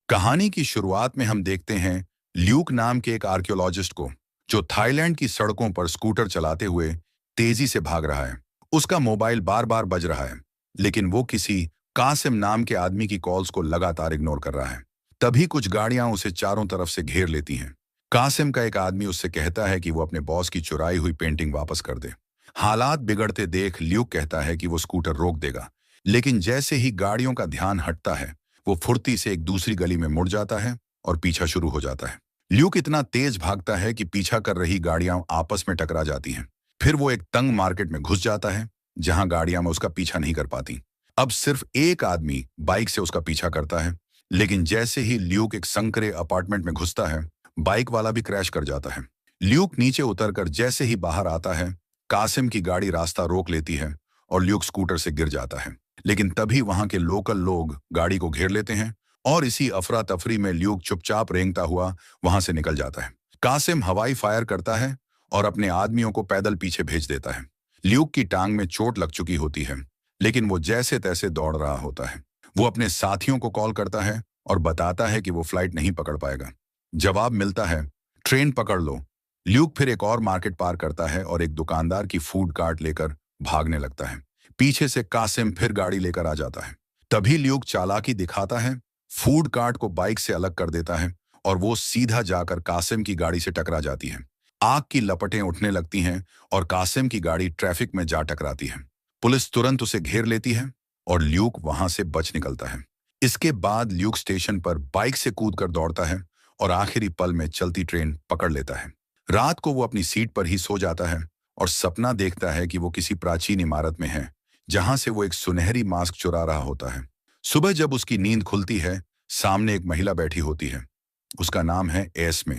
कहानी की शुरुआत में हम देखते हैं ल्यूक नाम के एक आर्कियोलॉजिस्ट को, जो थाईलैंड की सड़कों पर स्कूटर चलाते हुए तेजी से भाग रहा है। उसका मोबाइल बार बार बज रहा है, लेकिन वो किसी कासिम नाम के आदमी की कॉल्स को लगातार इग्नोर कर रहा है। तभी कुछ गाड़ियां उसे चारों तरफ से घेर लेती हैं। कासिम का एक आदमी उससे कहता है कि वो अपने बॉस की चुराई हुई पेंटिंग वापस कर दे। हालात बिगड़ते देख ल्यूक कहता है कि वो स्कूटर रोक देगा, लेकिन जैसे ही गाड़ियों का ध्यान हटता है, वो फुर्ती से एक दूसरी गली में मुड़ जाता है और पीछा शुरू हो जाता है। ल्यूक इतना तेज भागता है कि पीछा कर रही गाड़ियां आपस में टकरा जाती हैं। फिर वो एक तंग मार्केट में घुस जाता है, जहां गाड़ियां में उसका पीछा नहीं कर पाती। अब सिर्फ एक आदमी बाइक से उसका पीछा करता है, लेकिन जैसे ही ल्यूक एक संकरे अपार्टमेंट में घुसता है, बाइक वाला भी क्रैश कर जाता है। ल्यूक नीचे उतरकर जैसे ही बाहर आता है, कासिम की गाड़ी रास्ता रोक लेती है और ल्यूक स्कूटर से गिर जाता है। लेकिन तभी वहां के लोकल लोग गाड़ी को घेर लेते हैं और इसी अफरा तफरी में ल्यूक चुपचाप रेंगता हुआ वहां से निकल जाता है। कासिम हवाई फायर करता है और अपने आदमियों को पैदल पीछे भेज देता है। ल्यूक की टांग में चोट लग चुकी होती है, लेकिन वो जैसे तैसे दौड़ रहा होता है। वो अपने साथियों को कॉल करता है और बताता है कि वो फ्लाइट नहीं पकड़ पाएगा। जवाब मिलता है, ट्रेन पकड़ लो। ल्यूक फिर एक और मार्केट पार करता है और एक दुकानदार की फूड कार्ट लेकर भागने लगता है। पीछे से कासिम फिर गाड़ी लेकर आ जाता है। तभी ल्यूक चालाकी दिखाता है, फूड कार्ट को बाइक से अलग कर देता है और वो सीधा जाकर कासिम की गाड़ी से टकरा जाती है। आग की लपटें उठने लगती हैं और कासिम की गाड़ी ट्रैफिक में जा टकराती है। पुलिस तुरंत उसे घेर लेती है और ल्यूक वहां से बच निकलता है। इसके बाद ल्यूक स्टेशन पर बाइक से कूदकर दौड़ता है और आखिरी पल में चलती ट्रेन पकड़ लेता है। रात को वो अपनी सीट पर ही सो जाता है और सपना देखता है कि वो किसी प्राचीन इमारत में है, जहां से वो एक सुनहरी मास्क चुरा रहा होता है। सुबह जब उसकी नींद खुलती है, सामने एक महिला बैठी होती है। उसका नाम है एस्मे।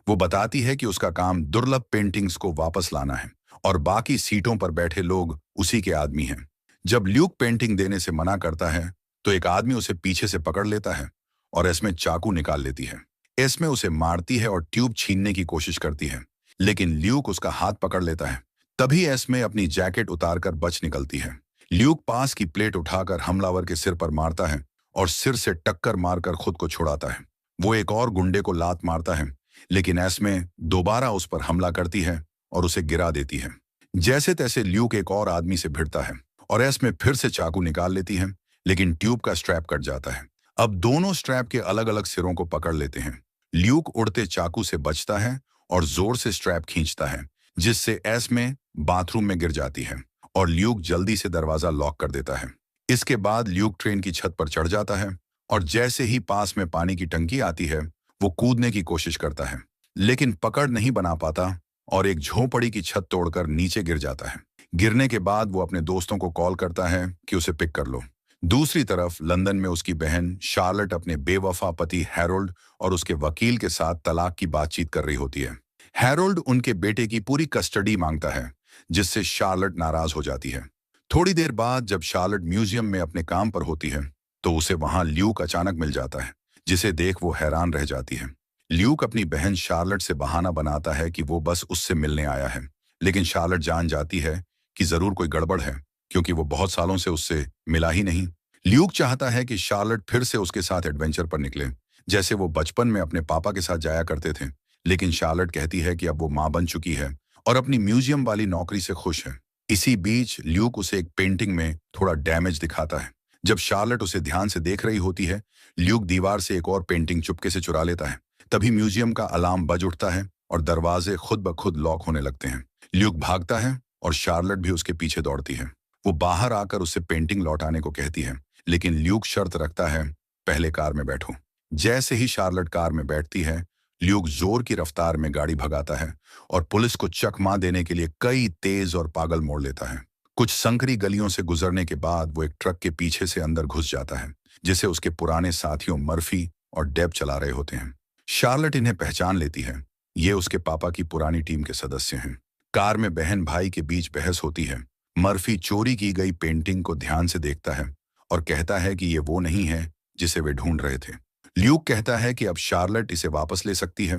वो बताती है कि उसका काम दुर्लभ पेंटिंग्स को वापस लाना है और बाकी सीटों पर बैठे लोग उसी के आदमी हैं। जब ल्यूक पेंटिंग देने से मना करता है, तो एक आदमी उसे पीछे से पकड़ लेता है और एस्मे चाकू निकाल लेती है। एस्मे उसे मारती है और ट्यूब छीनने की कोशिश करती है, लेकिन ल्यूक उसका हाथ पकड़ लेता है। तभी एस्मे अपनी जैकेट उतारकर बच निकलती है। ल्यूक पास की प्लेट उठाकर हमलावर के सिर पर मारता है और सिर से टक्कर मारकर खुद को छुड़ाता है। वो एक और गुंडे को लात मारता है, लेकिन एस्मे दोबारा उस पर हमला करती है और उसे गिरा देती है। जैसे तैसे ल्यूक एक और आदमी से भिड़ता है और एस्मे फिर से चाकू निकाल लेती है, लेकिन ट्यूब का स्ट्रैप कट जाता है। अब दोनों स्ट्रैप के अलग अलग सिरों को पकड़ लेते हैं। ल्यूक उड़ते चाकू से बचता है और जोर से स्ट्रैप खींचता है, जिससे एस्मे बाथरूम में गिर जाती है और ल्यूक जल्दी से दरवाजा लॉक कर देता है। इसके बाद ल्यूक ट्रेन की छत पर चढ़ जाता है और जैसे ही पास में पानी की टंकी आती है, वो कूदने की कोशिश करता है, लेकिन पकड़ नहीं बना पाता और एक झोपड़ी की छत तोड़कर नीचे गिर जाता है। गिरने के बाद वो अपने दोस्तों को कॉल करता है कि उसे पिक कर लो। दूसरी तरफ लंदन में उसकी बहन शार्लट अपने बेवफा पति हैरोल्ड और उसके वकील के साथ तलाक की बातचीत कर रही होती है। हैरोल्ड उनके बेटे की पूरी कस्टडी मांगता है, जिससे शार्लट नाराज हो जाती है। थोड़ी देर बाद जब शार्लट म्यूजियम में अपने काम पर होती है, तो उसे वहां ल्यूक अचानक मिल जाता है, जिसे देख वो हैरान रह जाती है। ल्यूक अपनी बहन शार्लट से बहाना बनाता है कि वो बस उससे मिलने आया है, लेकिन शार्लट जान जाती है कि जरूर कोई गड़बड़ है, क्योंकि वो बहुत सालों से उससे मिला ही नहीं। ल्यूक चाहता है कि शार्लट फिर से उसके साथ एडवेंचर पर निकले, जैसे वो बचपन में अपने पापा के साथ जाया करते थे, लेकिन शार्लट कहती है कि अब वो माँ बन चुकी है और अपनी म्यूजियम वाली नौकरी से खुश है। इसी बीच ल्यूक उसे एक पेंटिंग में थोड़ा डैमेज दिखाता है। जब शार्लट उसे ध्यान से देख रही होती है, ल्यूक दीवार से एक और पेंटिंग चुपके से चुरा लेता है। तभी म्यूजियम का अलार्म बज उठता है और दरवाजे खुद ब खुद लॉक होने लगते हैं। ल्यूक भागता है और शार्लट भी उसके पीछे दौड़ती है। वो बाहर आकर उससे पेंटिंग लौटाने को कहती है, लेकिन ल्यूक शर्त रखता है, पहले कार में बैठो। जैसे ही शार्लट कार में बैठती है, ल्यूक जोर की रफ्तार में गाड़ी भगाता है और पुलिस को चकमा देने के लिए कई तेज और पागल मोड़ लेता है। कुछ संकरी गलियों से गुजरने के बाद वो एक ट्रक के पीछे से अंदर घुस जाता है, जिसे उसके पुराने साथियों मर्फी और डेब चला रहे होते हैं। शार्लट इन्हें पहचान लेती है। ये उसके पापा की पुरानी टीम के सदस्य हैं। कार में बहन भाई के बीच बहस होती है। मर्फी चोरी की गई पेंटिंग को ध्यान से देखता है और कहता है कि ये वो नहीं है जिसे वे ढूंढ रहे थे। ल्यूक कहता है कि अब शार्लट इसे वापस ले सकती है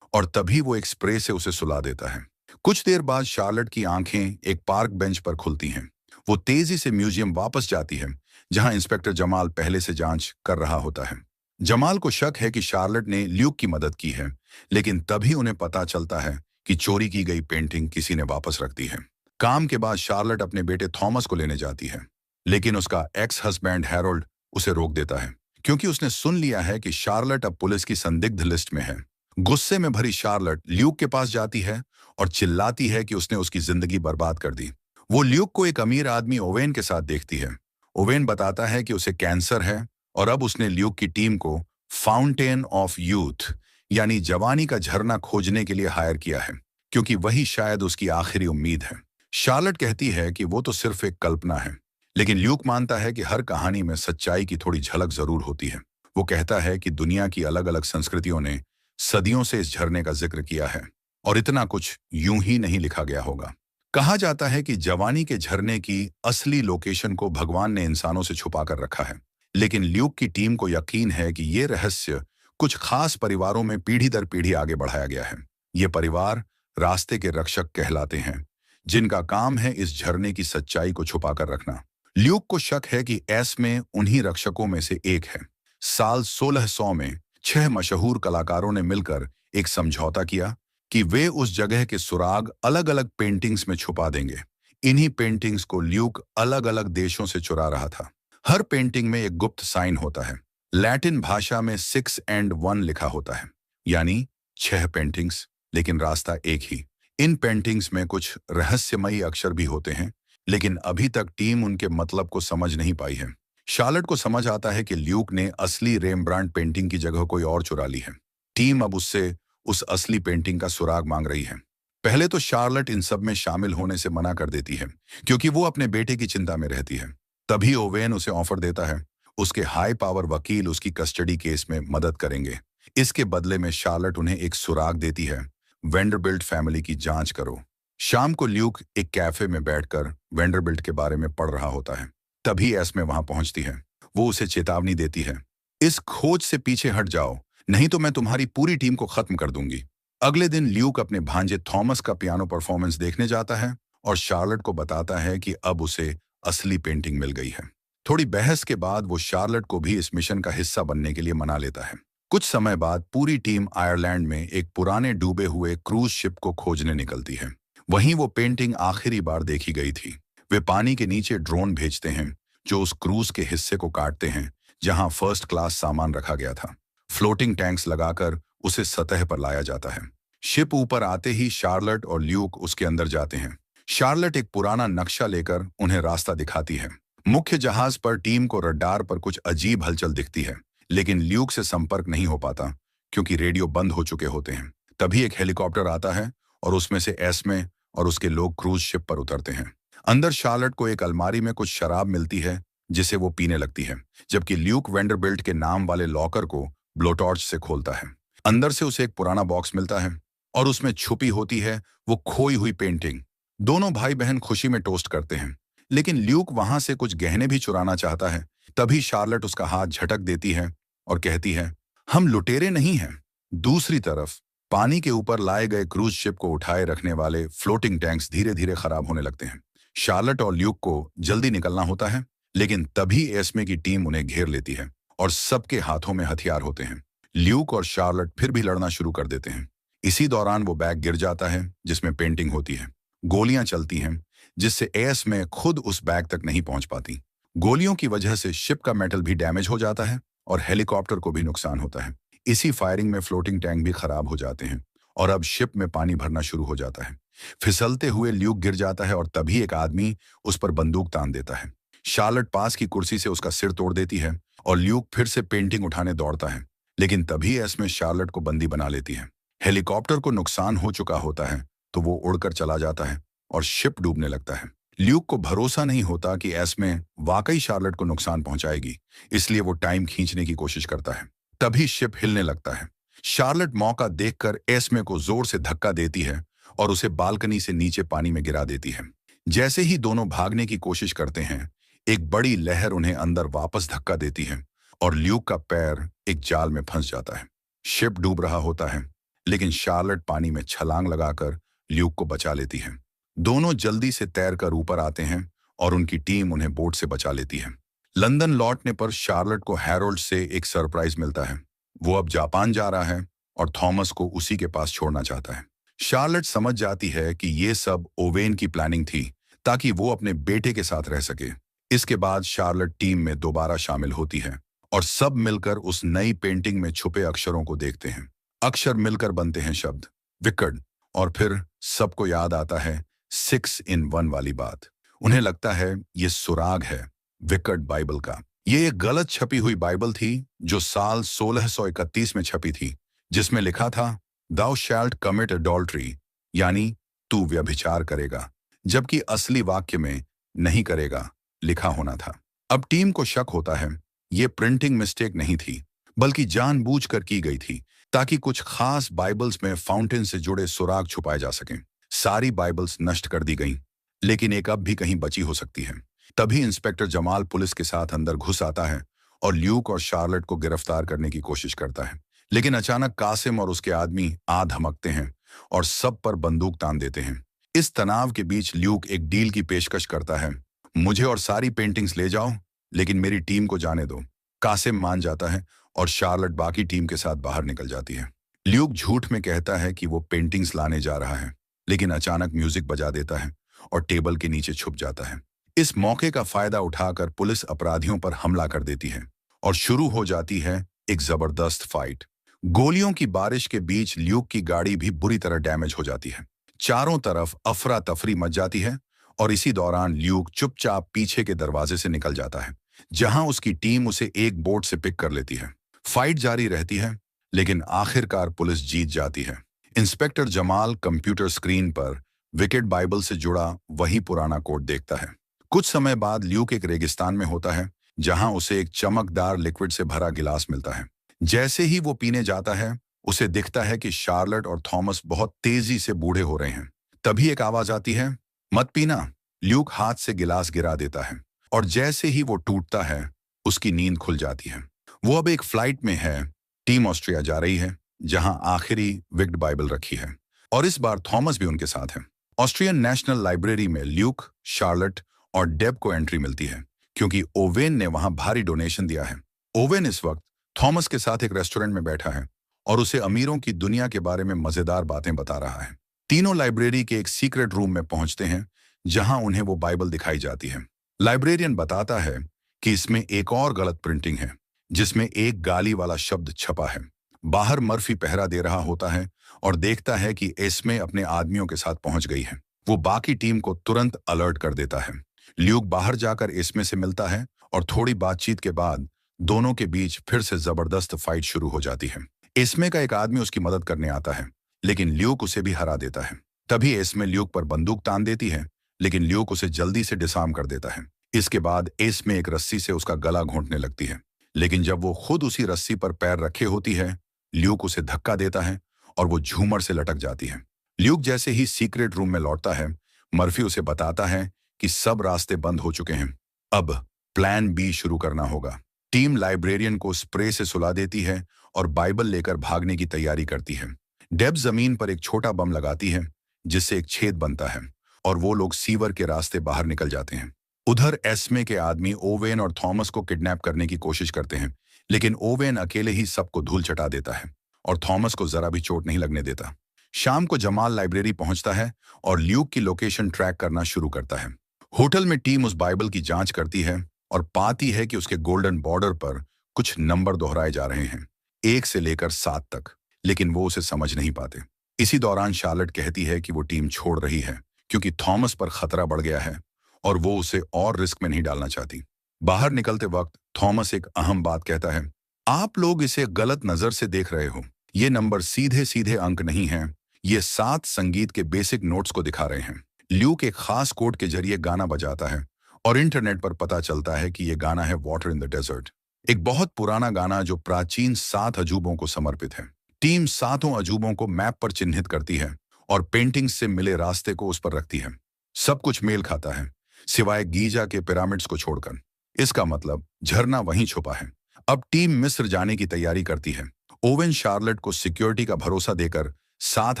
और तभी वो एक स्प्रे से उसे सुला देता है। कुछ देर बाद शार्लट की आंखें एक पार्क बेंच पर खुलती हैं। वो तेजी से म्यूजियम वापस जाती है, जहां इंस्पेक्टर जमाल पहले से जांच कर रहा होता है। जमाल को शक है कि शार्लेट ने ल्यूक की मदद की है, लेकिन तभी उन्हें पता चलता है कि चोरी की गई पेंटिंग किसी ने वापस रख दी है। काम के बाद शार्लेट अपने बेटे थॉमस को लेने जाती है, लेकिन उसका एक्स हस्बैंड हैरोल्ड उसे रोक देता है, क्योंकि उसने सुन लिया है कि शार्लेट अब पुलिस की संदिग्ध लिस्ट में है। गुस्से में भरी शार्लेट ल्यूक के पास जाती है और चिल्लाती है कि उसने उसकी जिंदगी बर्बाद कर दी। वो ल्यूक को एक अमीर आदमी ओवेन के साथ देखती है। ओवेन बताता है कि उसे कैंसर है और अब उसने ल्यूक की टीम को फाउंटेन ऑफ यूथ यानी जवानी का झरना खोजने के लिए हायर किया है, क्योंकि वही शायद उसकी आखिरी उम्मीद है। शार्लेट कहती है कि वो तो सिर्फ एक कल्पना है, लेकिन ल्यूक मानता है कि हर कहानी में सच्चाई की थोड़ी झलक जरूर होती है। वो कहता है कि दुनिया की अलग अलग संस्कृतियों ने सदियों से इस झरने का जिक्र किया है और इतना कुछ यूं ही नहीं लिखा गया होगा। कहा जाता है कि जवानी के झरने की असली लोकेशन को भगवान ने इंसानों से छुपा कर रखा है, लेकिन ल्यूक की टीम को यकीन है कि ये रहस्य कुछ खास परिवारों में पीढ़ी दर पीढ़ी आगे बढ़ाया गया है। ये परिवार रास्ते के रक्षक कहलाते हैं, जिनका काम है इस झरने की सच्चाई को छुपा कर रखना। ल्यूक को शक है कि एस में उन्हीं रक्षकों में से एक है। साल 1600 में 6 मशहूर कलाकारों ने मिलकर एक समझौता किया कि वे उस जगह के सुराग अलग अलग पेंटिंग्स में छुपा देंगे। इन्हीं पेंटिंग्स को ल्यूक अलग अलग देशों से चुरा रहा था। हर पेंटिंग में एक गुप्त साइन होता है। लैटिन भाषा में 6 and 1 लिखा होता है, यानी 6 पेंटिंग्स, लेकिन रास्ता एक ही। इन पेंटिंग्स में कुछ रहस्यमयी अक्षर भी होते हैं, लेकिन अभी तक टीम उनके मतलब को समझ नहीं पाई है। शार्लेट को समझ आता है कि ल्यूक ने असली रेमब्रांड पेंटिंग की जगह कोई और चुरा ली है। टीम अब उससे उस असली पेंटिंग का सुराग मांग रही है। पहले तो शार्लेट इन सब में शामिल होने से मना कर देती है, क्योंकि वो अपने बेटे की चिंता में रहती है। तभी ओवेन उसे ऑफर देता है, उसके हाई पावर वकील उसकी कस्टडी केस में मदद करेंगे। इसके बदले में शार्लेट उन्हें एक सुराग देती है, वेंडरबिल्ट फैमिली की जांच करो। शाम को ल्यूक एक कैफे में बैठकर वेंडरबिल्ट के बारे में पढ़ रहा होता है। तभी एस्मे वहां पहुंचती है। वो उसे चेतावनी देती है, इस खोज से पीछे हट जाओ, नहीं तो मैं तुम्हारी पूरी टीम को खत्म कर दूंगी। अगले दिन ल्यूक अपने भांजे थॉमस का पियानो परफॉर्मेंस देखने जाता है और शार्लेट को बताता है कि अब उसे असली पेंटिंग मिल गई है। थोड़ी बहस के बाद वो शार्लेट को भी इस मिशन का हिस्सा बनने के लिए मना लेता है। कुछ समय बाद पूरी टीम आयरलैंड में एक पुराने डूबे हुए क्रूज शिप को खोजने निकलती है। वहीं वो पेंटिंग आखिरी बार देखी गई थी। वे पानी के नीचे ड्रोन भेजते हैं, जो उस क्रूज के हिस्से को काटते हैं जहां फर्स्ट क्लास सामान रखा गया था। फ्लोटिंग टैंक्स लगाकर उसे सतह पर लाया जाता है। शिप ऊपर आते ही शार्लेट और ल्यूक उसके अंदर जाते हैं। शार्लेट एक पुराना नक्शा लेकर उन्हें रास्ता दिखाती है। मुख्य जहाज पर टीम को रडार पर कुछ अजीब हलचल दिखती है, लेकिन ल्यूक से संपर्क नहीं हो पाता, क्योंकि रेडियो बंद हो चुके होते हैं। तभी एक हेलीकॉप्टर आता है और उसमें से एस्मे और उसके लोग क्रूज शिप पर उतरते हैं। अंदर शार्लेट को एक अलमारी में कुछ शराब मिलती है, जिसे वो पीने लगती है, जबकि ल्यूक वेंडरबिल्ट के नाम वाले लॉकर को ब्लोटॉर्च से खोलता है। अंदर से उसे एक पुराना बॉक्स मिलता है और उसमें छुपी होती है वो खोई हुई पेंटिंग। दोनों भाई बहन खुशी में टोस्ट करते हैं, लेकिन ल्यूक वहां से कुछ गहने भी चुराना चाहता है। तभी शार्लेट उसका हाथ झटक देती है और कहती है, हम लुटेरे नहीं हैं। दूसरी तरफ पानी के ऊपर लाए गए क्रूज शिप को उठाए रखने वाले फ्लोटिंग टैंक्स धीरे धीरे खराब होने लगते हैं। शार्लेट और ल्यूक को जल्दी निकलना होता है, लेकिन तभी एस्मे की टीम उन्हें घेर लेती है और सबके हाथों में हथियार होते हैं। ल्यूक और शार्लेट फिर भी लड़ना शुरू कर देते हैं। इसी दौरान वो बैग गिर जाता है जिसमें पेंटिंग होती है। गोलियां चलती हैं, जिससे एस्मे खुद उस बैग तक नहीं पहुंच पाती। गोलियों की वजह से शिप का मेटल भी डैमेज हो जाता है और हेलीकॉप्टर को भी नुकसान होता है। इसी फायरिंग में फ्लोटिंग टैंक भी खराब हो जाते हैं और अब शिप में पानी भरना शुरू हो जाता है। फिसलते हुए ल्यूक गिर जाता है और तभी एक आदमी उस पर बंदूक तान देता है। शार्लेट पास की कुर्सी से उसका सिर तोड़ देती है और ल्यूक फिर से पेंटिंग उठाने दौड़ता है, लेकिन तभी एस्मे शार्लेट को बंदी बना लेती है। हेलीकॉप्टर को नुकसान हो चुका होता है, तो वो उड़कर चला जाता है और शिप डूबने लगता है। ल्यूक को भरोसा नहीं होता कि एस्मे वाकई शार्लेट को नुकसान पहुंचाएगी, इसलिए वो टाइम खींचने की कोशिश करता है। तभी शिप हिलने लगता है। शार्लेट मौका देखकर एस्मे को जोर से धक्का देती है और उसे बालकनी से नीचे पानी में गिरा देती है। जैसे ही दोनों भागने की कोशिश करते हैं, एक बड़ी लहर उन्हें अंदर वापस धक्का देती है और ल्यूक का पैर एक जाल में फंस जाता है। शिप डूब रहा होता है, लेकिन शार्लेट पानी में छलांग लगाकर ल्यूक को बचा लेती है। दोनों जल्दी से तैरकर ऊपर आते हैं और उनकी टीम उन्हें बोट से बचा लेती है। लंदन लौटने पर शार्लेट को हैरोल्ड से एक सरप्राइज मिलता है। वो अब जापान जा रहा है और थॉमस को उसी के पास छोड़ना चाहता है। शार्लेट समझ जाती है कि ये सब ओवेन की प्लानिंग थी ताकि वो अपने बेटे के साथ रह सके। इसके बाद शार्लेट टीम में दोबारा शामिल होती है और सब मिलकर उस नई पेंटिंग में छुपे अक्षरों को देखते हैं। अक्षर मिलकर बनते हैं शब्द विकेड, और फिर सबको याद आता है 6 in 1 वाली बात। उन्हें लगता है ये सुराग है विकेड बाइबल का। ये एक गलत छपी हुई बाइबल थी जो साल 1631 में छपी थी, जिसमें लिखा था दाउ शैल्ट कमिट अडल्ट्री, यानी तू व्यभिचार करेगा, जबकि असली वाक्य में नहीं करेगा लिखा होना था। अब टीम को शक होता है ये प्रिंटिंग मिस्टेक नहीं थी, बल्कि जानबूझकर की गई थी ताकि कुछ खास बाइबल्स में फाउंटेन से जुड़े सुराग छुपाए जा सकें। सारी बाइबल्स नष्ट कर दी गईं, लेकिन एक अब भी कहीं बची हो सकती है। तभी इंस्पेक्टर जमाल पुलिस के साथ अंदर घुस आता है और ल्यूक और शार्लेट को गिरफ्तार करने की कोशिश करता है। लेकिन अचानक कासिम और उसके आदमी आ धमकते हैं और सब पर बंदूक तान देते हैं। इस तनाव के बीच ल्यूक एक डील की पेशकश करता है, मुझे और सारी पेंटिंग्स ले जाओ, लेकिन मेरी टीम को जाने दो। कासिम मान जाता है और शार्लेट बाकी टीम के साथ बाहर निकल जाती है। ल्यूक झूठ में कहता है कि वो पेंटिंग्स लाने जा रहा है, लेकिन अचानक म्यूजिक बजा देता है और टेबल के नीचे छुप जाता है। इस मौके का फायदा उठाकर पुलिस अपराधियों पर हमला कर देती है और शुरू हो जाती है एक जबरदस्त फाइट। गोलियों की बारिश के बीच ल्यूक की गाड़ी भी बुरी तरह डैमेज हो जाती है। चारों तरफ अफरा तफरी मच जाती है और इसी दौरान ल्यूक चुपचाप पीछे के दरवाजे से निकल जाता है, जहां उसकी टीम उसे एक बोट से पिक कर लेती है। फाइट जारी रहती है, लेकिन आखिरकार पुलिस जीत जाती है। इंस्पेक्टर जमाल कंप्यूटर स्क्रीन पर विकेड बाइबल से जुड़ा वही पुराना कोड देखता है। कुछ समय बाद ल्यूक एक रेगिस्तान में होता है, जहां उसे एक चमकदार लिक्विड से भरा गिलास मिलता है। जैसे ही वो पीने जाता है, उसे दिखता है कि शार्लेट और थॉमस बहुत तेजी से बूढ़े हो रहे हैं। तभी एक आवाज आती है, मत पीना। ल्यूक हाथ से गिलास गिरा देता है और जैसे ही वो टूटता है, उसकी नींद खुल जाती है। वो अब एक फ्लाइट में है, टीम ऑस्ट्रिया जा रही है, जहां आखिरी विक्ड बाइबल रखी है, और इस बार थॉमस भी उनके साथ है। ऑस्ट्रियन नेशनल लाइब्रेरी में ल्यूक, शार्लेट और डेब को एंट्री मिलती है, क्योंकि ओवेन ने वहां भारी डोनेशन दिया है। ओवेन इस वक्त थॉमस के साथ एक रेस्टोरेंट में बैठा है और उसे अमीरों की दुनिया के बारे में मजेदार बातें बता रहा है। तीनों लाइब्रेरी के एक सीक्रेट रूम में पहुंचते हैं, जहां उन्हें वो बाइबल दिखाई जाती है। लाइब्रेरियन बताता है कि इसमें एक और गलत प्रिंटिंग है, जिसमें एक गाली वाला शब्द छपा है। बाहर मर्फी पहरा दे रहा होता है और देखता है कि एस्मे अपने आदमियों के साथ पहुंच गई है। वो बाकी टीम को तुरंत अलर्ट कर देता है। ल्यूक बाहर जाकर एस्मे से मिलता है और थोड़ी बातचीत के बाद दोनों के बीच फिर से जबरदस्त फाइट शुरू हो जाती है। एस्मे का एक आदमी उसकी मदद करने आता है, लेकिन ल्यूक उसे भी हरा देता है। तभी एस्मे ल्यूक पर बंदूक तान देती है, लेकिन ल्यूक उसे जल्दी से डिसार्म कर देता है। इसके बाद एस्मे एक रस्सी से उसका गला घोंटने लगती है, लेकिन जब वो खुद उसी रस्सी पर पैर रखे होती है, ल्यूक उसे धक्का देता है और वो झूमर से लटक जाती है। ल्यूक जैसे ही सीक्रेट रूम में लौटता है, मर्फी उसे बताता है कि सब रास्ते बंद हो चुके हैं, अब प्लान बी शुरू करना होगा। टीम लाइब्रेरियन को स्प्रे से सुला देती है और बाइबल लेकर भागने की तैयारी करती है। डेब जमीन पर एक छोटा बम लगाती है, जिससे एक छेद बनता है और वो लोग सीवर के रास्ते बाहर निकल जाते हैं। उधर एस्मे के आदमी ओवेन और थॉमस को किडनैप करने की कोशिश करते हैं, लेकिन ओवेन अकेले ही सबको धूल चटा देता है और थॉमस को जरा भी चोट नहीं लगने देता। शाम को जमाल लाइब्रेरी पहुंचता है और ल्यूक की लोकेशन ट्रैक करना शुरू करता है। होटल में टीम उस बाइबल की जांच करती है और पाती है कि उसके गोल्डन बॉर्डर पर कुछ नंबर दोहराए जा रहे हैं, 1 से लेकर 7 तक, लेकिन वो उसे समझ नहीं पाते। इसी दौरान शार्लेट कहती है कि वो टीम छोड़ रही है क्योंकि थॉमस पर खतरा बढ़ गया है और वो उसे और रिस्क में नहीं डालना चाहती। बाहर निकलते वक्त थॉमस एक अहम बात कहता है, आप लोग इसे गलत नजर से देख रहे हो। ये नंबर सीधे सीधे अंक नहीं है, ये 7 संगीत के बेसिक नोट्स को दिखा रहे हैं। ल्यूक एक खास कोड के जरिए गाना बजाता है और इंटरनेट पर पता चलता है कि ये गाना है वाटर इन द डेजर्ट, एक बहुत पुराना गाना जो प्राचीन 7 अजूबों को समर्पित है। टीम 7 अजूबों को मैप पर चिन्हित करती है और पेंटिंग्स से मिले रास्ते को उस पर रखती है। सब कुछ मेल खाता है, सिवाय गीजा के पिरामिड्स को छोड़कर। इसका मतलब झरना वहीं छुपा है। अब टीम मिस्र जाने की तैयारी करती है। ओवेन शार्लेट को सिक्योरिटी का भरोसा देकर साथ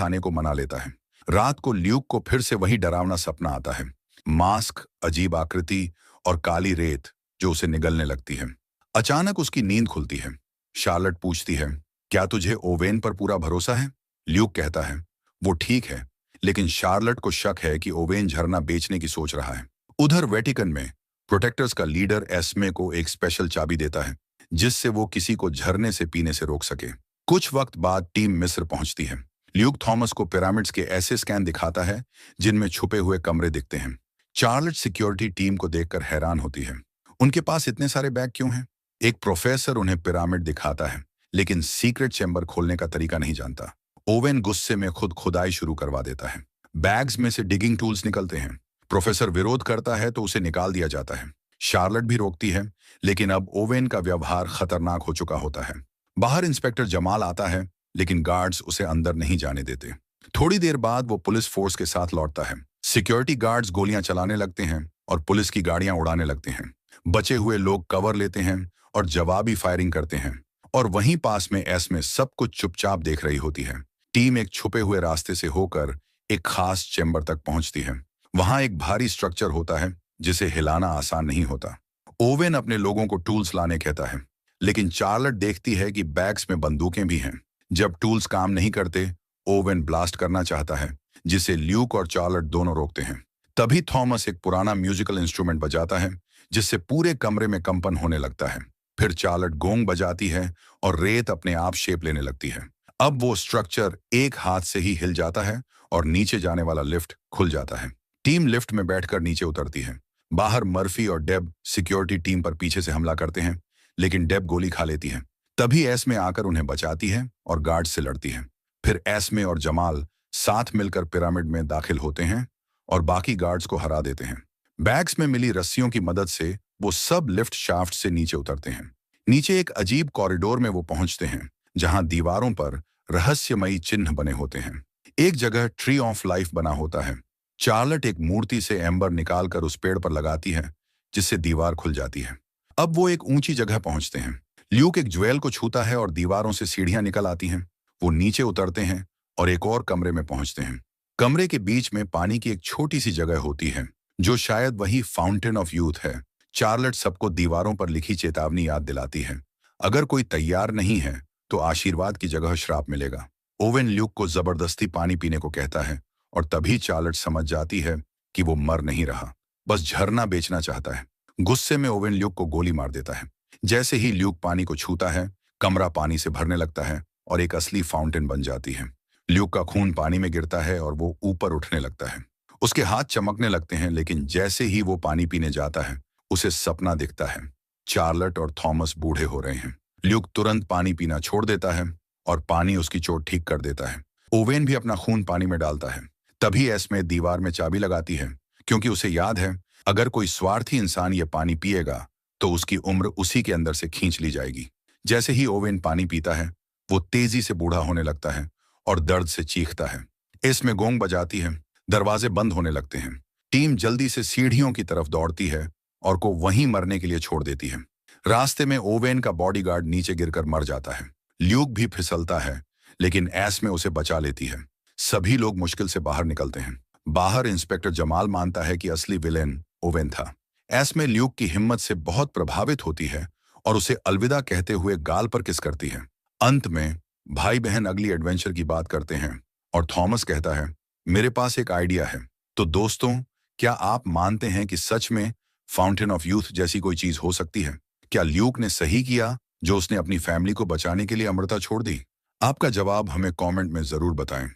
आने को मना लेता है। रात को ल्यूक को फिर से वही डरावना सपना आता है, मास्क, अजीब आकृति और काली रेत जो उसे निगलने लगती है। अचानक उसकी नींद खुलती है। शार्लेट पूछती है, क्या तुझे ओवेन पर पूरा भरोसा है? ल्यूक कहता है, वो ठीक है, लेकिन शार्लेट को शक है कि ओवेन झरना बेचने की सोच रहा है। उधर वेटिकन में प्रोटेक्टर्स का लीडर एस्मे को एक स्पेशल चाबी देता है, जिससे वो किसी को झरने से पीने से रोक सके। कुछ वक्त बाद टीम मिस्र पहुंचती है। ल्यूक थॉमस को पिरामिड्स के ऐसे स्कैन दिखाता है जिनमें छुपे हुए कमरे दिखते हैं। चार्लेट सिक्योरिटी टीम को देखकर हैरान होती है। उनके पास इतने सारे बैग क्यों हैं? एक प्रोफेसर उन्हें पिरामिड दिखाता है, लेकिन सीक्रेट चैम्बर खोलने का तरीका नहीं जानता। ओवेन गुस्से में खुद खुदाई शुरू करवा देता है। बैग्स में से डिगिंग टूल्स निकलते हैं। प्रोफेसर विरोध करता है तो उसे निकाल दिया जाता है। शार्लेट भी रोकती है, लेकिन अब ओवेन का व्यवहार खतरनाक हो चुका होता है। बाहर इंस्पेक्टर जमाल आता है, लेकिन गार्ड्स उसे अंदर नहीं जाने देते। थोड़ी देर बाद वो पुलिस फोर्स के साथ लौटता है। सिक्योरिटी गार्ड्स गोलियां चलाने लगते हैं और पुलिस की गाड़ियां उड़ाने लगते हैं। बचे हुए लोग कवर लेते हैं और जवाबी फायरिंग करते हैं, और वहीं पास में एस्मे सब कुछ चुपचाप देख रही होती है। टीम एक छुपे हुए रास्ते से होकर एक खास चैम्बर तक पहुंचती है। वहां एक भारी स्ट्रक्चर होता है जिसे हिलाना आसान नहीं होता। ओवेन अपने लोगों को टूल्स लाने कहता है, लेकिन चार्लेट देखती है कि बैग्स में बंदूकें भी हैं। जब टूल्स काम नहीं करते, ओवेन ब्लास्ट करना चाहता है, जिसे ल्यूक और चार्लेट दोनों रोकते हैं। तभी थॉमस एक पुराना म्यूजिकल इंस्ट्रूमेंट बजाता है, जिससे पूरे कमरे में कंपन होने लगता है। फिर चार्लेट गोंग बजाती है और रेत अपने आप शेप लेने लगती है। अब वो स्ट्रक्चर एक हाथ से ही हिल जाता है और नीचे जाने वाला लिफ्ट खुल जाता है। टीम लिफ्ट में बैठकर नीचे उतरती है। बाहर मर्फी और डेब सिक्योरिटी टीम पर पीछे से हमला करते हैं, लेकिन डेब गोली खा लेती है। तभी एस्मे आकर उन्हें बचाती है और गार्ड से लड़ती है। फिर एस्मे और जमाल साथ मिलकर पिरामिड में दाखिल होते हैं और बाकी गार्ड्स को हरा देते हैं। बैग्स में मिली रस्सियों की मदद से वो सब लिफ्ट शाफ्ट से नीचे उतरते हैं। नीचे एक अजीब कॉरिडोर में वो पहुंचते हैं, जहां दीवारों पर रहस्यमयी चिन्ह बने होते हैं। एक जगह ट्री ऑफ लाइफ बना होता है। चार्लेट एक मूर्ति से एम्बर निकालकर उस पेड़ पर लगाती है, जिससे दीवार खुल जाती है। अब वो एक ऊंची जगह पहुंचते हैं। ल्यूक एक ज्वेल को छूता है और दीवारों से सीढ़ियां निकल आती हैं। वो नीचे उतरते हैं और एक और कमरे में पहुंचते हैं। कमरे के बीच में पानी की एक छोटी सी जगह होती है, जो शायद वही फाउंटेन ऑफ यूथ है। चार्लेट सबको दीवारों पर लिखी चेतावनी याद दिलाती है, अगर कोई तैयार नहीं है तो आशीर्वाद की जगह श्राप मिलेगा। ओवेन ल्यूक को जबरदस्ती पानी पीने को कहता है, और तभी चार्लेट समझ जाती है कि वो मर नहीं रहा, बस झरना बेचना चाहता है। गुस्से में ओवेन ल्यूक को गोली मार देता है। जैसे ही ल्यूक पानी को छूता है, कमरा पानी से भरने लगता है और एक असली फाउंटेन बन जाती है। ल्यूक का खून पानी में गिरता है और वो ऊपर उठने लगता है। उसके हाथ चमकने लगते हैं, लेकिन जैसे ही वो पानी पीने जाता है, उसे सपना दिखता है। चार्लेट और थॉमस बूढ़े हो रहे हैं। ल्यूक तुरंत पानी पीना छोड़ देता है और पानी उसकी चोट ठीक कर देता है। ओवेन भी अपना खून पानी में डालता है। तभी एस्मे दीवार में चाबी लगाती है, क्योंकि उसे याद है, अगर कोई स्वार्थी इंसान ये पानी पिएगा तो उसकी उम्र उसी के अंदर से खींच ली जाएगी। जैसे ही ओवेन पानी पीता है, वो तेजी से बूढ़ा होने लगता है और दर्द से चीखता है। एस्मे गोंग बजाती है, दरवाजे बंद होने लगते हैं। टीम जल्दी से सीढ़ियों की तरफ दौड़ती है और को वहीं मरने के लिए छोड़ देती है। रास्ते में ओवेन का बॉडीगार्ड नीचे गिरकर मर जाता है। ल्यूक भी फिसलता है, लेकिन एस्मे उसे बचा लेती है। सभी लोग मुश्किल से बाहर निकलते हैं। बाहर इंस्पेक्टर जमाल मानता है कि असली विलेन ओवेन था। एस्मे ल्यूक की हिम्मत से बहुत प्रभावित होती है और उसे अलविदा कहते हुए गाल पर किस करती है। अंत में भाई बहन अगली एडवेंचर की बात करते हैं और थॉमस कहता है, मेरे पास एक आइडिया है। तो दोस्तों, क्या आप मानते हैं कि सच में फाउंटेन ऑफ यूथ जैसी कोई चीज हो सकती है? क्या ल्यूक ने सही किया जो उसने अपनी फैमिली को बचाने के लिए अमरता छोड़ दी? आपका जवाब हमें कमेंट में जरूर बताएं।